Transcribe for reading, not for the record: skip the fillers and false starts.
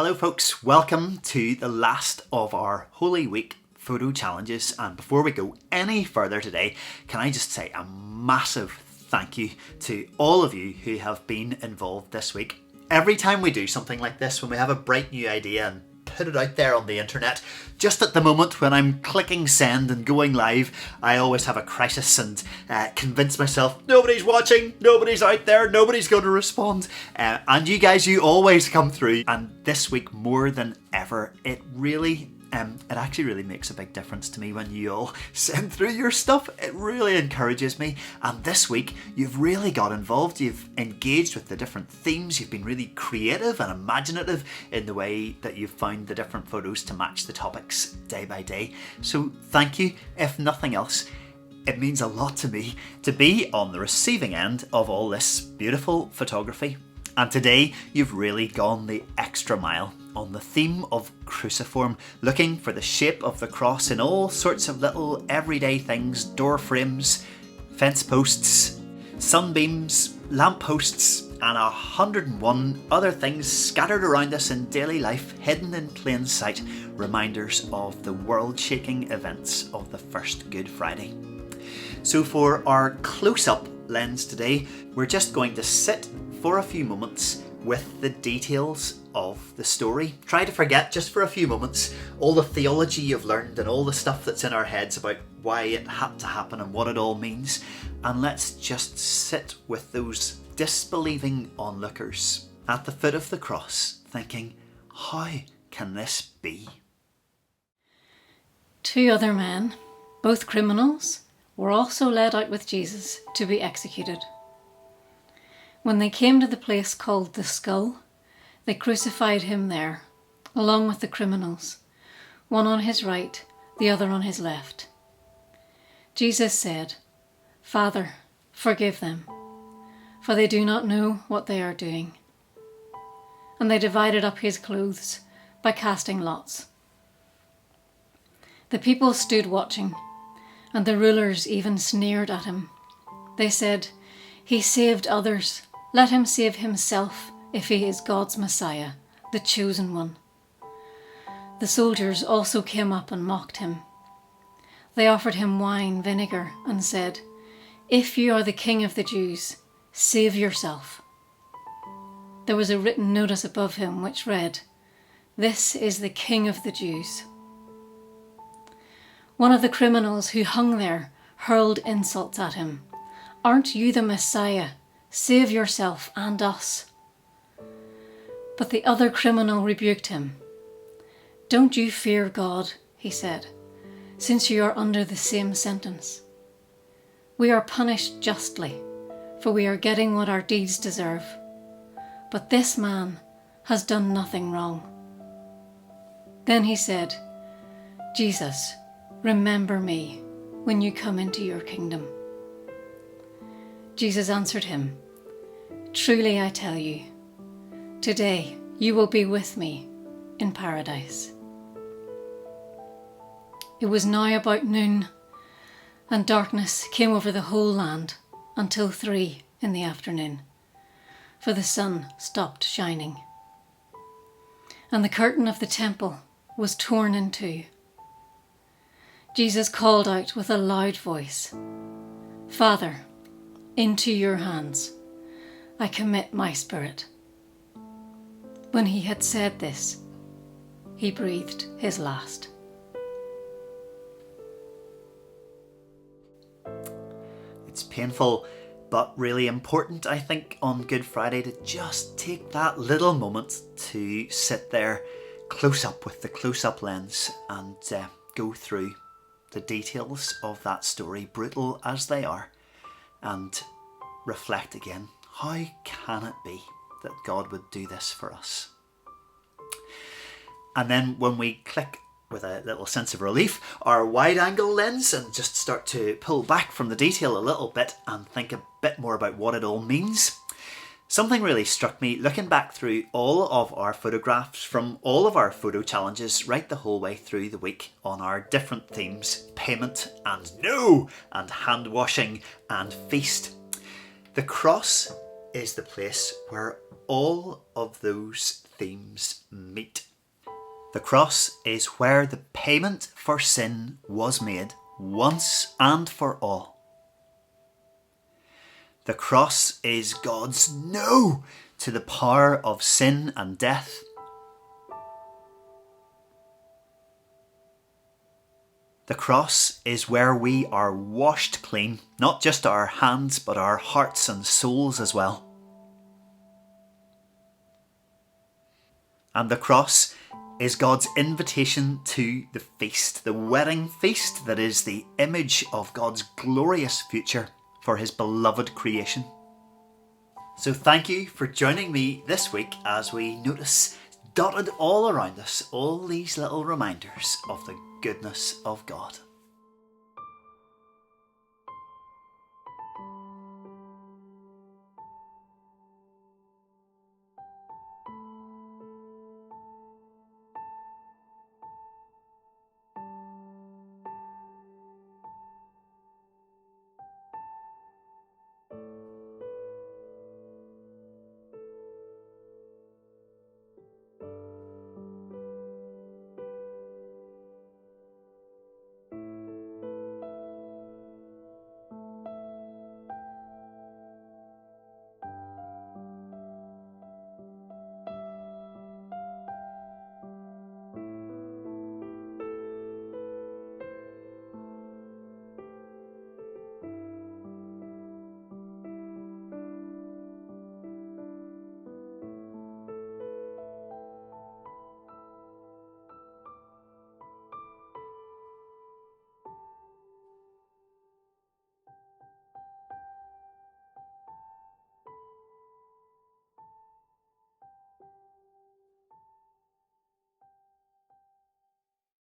Hello folks, welcome to the last of our Holy Week photo challenges, and before we go any further today, can I just say a massive thank you to all of you who have been involved this week. Every time we do something like this, when we have a bright new idea and put it out there on the internet, just at the moment when I'm clicking send and going live, I always have a crisis and convince myself nobody's watching, nobody's out there, nobody's going to respond. And you guys, you always come through. And this week more than ever, it actually really makes a big difference to me when you all send through your stuff. It really encourages me. And this week, you've really got involved. You've engaged with the different themes. You've been really creative and imaginative in the way that you've found the different photos to match the topics day by day. So thank you. If nothing else, it means a lot to me to be on the receiving end of all this beautiful photography. And today, you've really gone the extra mile on the theme of cruciform, looking for the shape of the cross in all sorts of little everyday things: door frames, fence posts, sunbeams, lampposts, and 101 other things scattered around us in daily life, hidden in plain sight, reminders of the world-shaking events of the first Good Friday. So for our close-up lens today, we're just going to sit for a few moments with the details of the story. Try to forget just for a few moments all the theology you've learned and all the stuff that's in our heads about why it had to happen and what it all means. And let's just sit with those disbelieving onlookers at the foot of the cross, thinking, how can this be? Two other men, both criminals, were also led out with Jesus to be executed. When they came to the place called the Skull, they crucified him there, along with the criminals, one on his right, the other on his left. Jesus said, "Father, forgive them, for they do not know what they are doing." And they divided up his clothes by casting lots. The people stood watching, and the rulers even sneered at him. They said, "He saved others. Let him save himself if he is God's Messiah, the chosen one." The soldiers also came up and mocked him. They offered him wine vinegar and said, "If you are the king of the Jews, save yourself." There was a written notice above him which read, "This is the King of the Jews." One of the criminals who hung there hurled insults at him. "Aren't you the Messiah? Save yourself and us." But the other criminal rebuked him. "Don't you fear God," he said, "since you are under the same sentence. We are punished justly, for we are getting what our deeds deserve. But this man has done nothing wrong." Then he said, "Jesus, remember me when you come into your kingdom." Jesus answered him, "Truly I tell you, today you will be with me in paradise." It was now about noon, and darkness came over the whole land until 3 in the afternoon, for the sun stopped shining. And the curtain of the temple was torn in two. Jesus called out with a loud voice, "Father, into your hands I commit my spirit." When he had said this, he breathed his last. It's painful, but really important, I think, on Good Friday to just take that little moment to sit there close up with the close-up lens and go through the details of that story, brutal as they are, and reflect again, how can it be that God would do this for us? And then when we click with a little sense of relief our wide angle lens and just start to pull back from the detail a little bit and think a bit more about what it all means, something really struck me looking back through all of our photographs from all of our photo challenges right the whole way through the week on our different themes: payment and no, and hand washing and feast. The cross is the place where all of those themes meet. The cross is where the payment for sin was made once and for all. The cross is God's no to the power of sin and death. The cross is where we are washed clean, not just our hands, but our hearts and souls as well. And the cross is God's invitation to the feast, the wedding feast that is the image of God's glorious future for his beloved creation. So thank you for joining me this week as we notice dotted all around us all these little reminders of the goodness of God.